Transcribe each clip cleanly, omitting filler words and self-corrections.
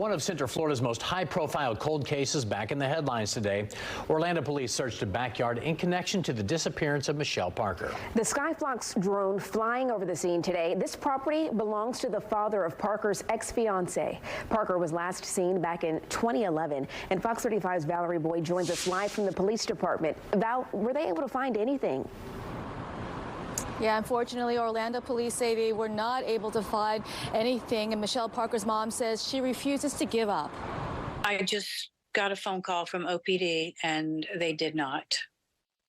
One of Central Florida's most high-profile cold cases back in the headlines today. Orlando police searched a backyard in connection to the disappearance of Michelle Parker. The Skyfox drone flying over the scene today. This property belongs to the father of Parker's ex-fiancee. Parker was last seen back in 2011. And Fox 35's Valerie Boyd joins us live from the police department. Val, were they able to find anything? Yeah, unfortunately, Orlando police say they were not able to find anything, and Michelle Parker's mom says she refuses to give up. I just got a phone call from OPD, and they did not,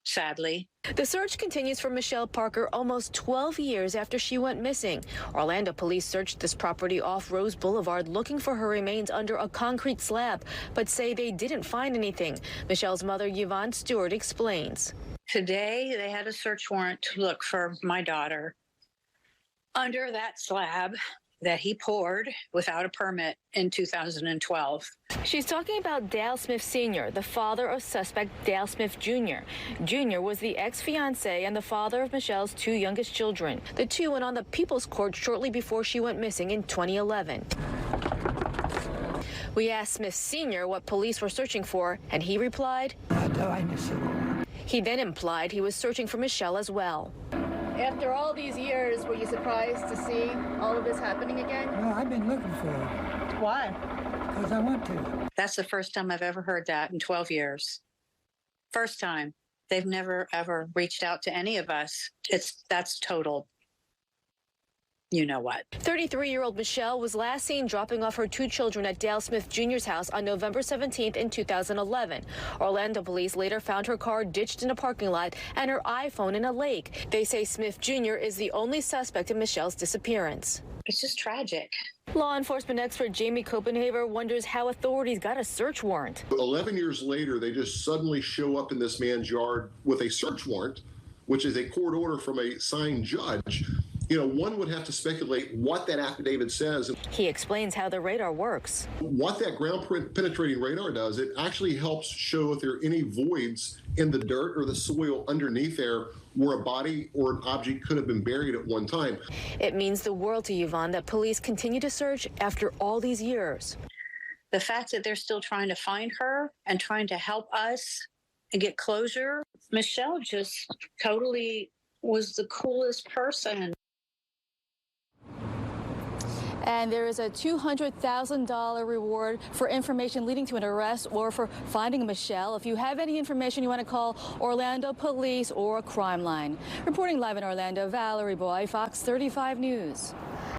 sadly. The search continues for Michelle Parker almost 12 years after she went missing. Orlando police searched this property off Rose Blvd looking for her remains under a concrete slab, but say they didn't find anything. Michelle's mother, Yvonne Stewart, explains. Today, they had a search warrant to look for my daughter under that slab that he poured without a permit in 2012. She's talking about Dale Smith Sr., the father of suspect Dale Smith Jr. Jr. was the ex-fiancee and the father of Michelle's two youngest children. The two went on the People's Court shortly before she went missing in 2011. We asked Smith Sr. what police were searching for, and he replied, He then implied he was searching for Michelle as well. After all these years, were you surprised to see all of this happening again? Well, I've been looking for her. Why? Because I want to. That's the first time I've ever heard that in 12 years. First time. They've never, ever reached out to any of us. That's total. You know what. 33-year-old Michelle was last seen dropping off her two children at Dale Smith Jr.'s house on November 17th in 2011. Orlando police later found her car ditched in a parking lot and her iPhone in a lake. They say Smith Jr. is the only suspect in Michelle's disappearance. It's just tragic. Law enforcement expert Jamie Copenhaver wonders how authorities got a search warrant. 11 years later, they just suddenly show up in this man's yard with a search warrant, which is a court order from a signed judge. You know, one would have to speculate what that affidavit says. He explains how the radar works. What that ground penetrating radar does, it actually helps show if there are any voids in the dirt or the soil underneath there where a body or an object could have been buried at one time. It means the world to Yvonne that police continue to search after all these years. The fact that they're still trying to find her and trying to help us and get closure. Michelle just totally was the coolest person. And there is a $200,000 reward for information leading to an arrest or for finding Michelle. If you have any information, you want to call Orlando Police or Crime Line. Reporting live in Orlando, Valerie Boyd, Fox 35 News.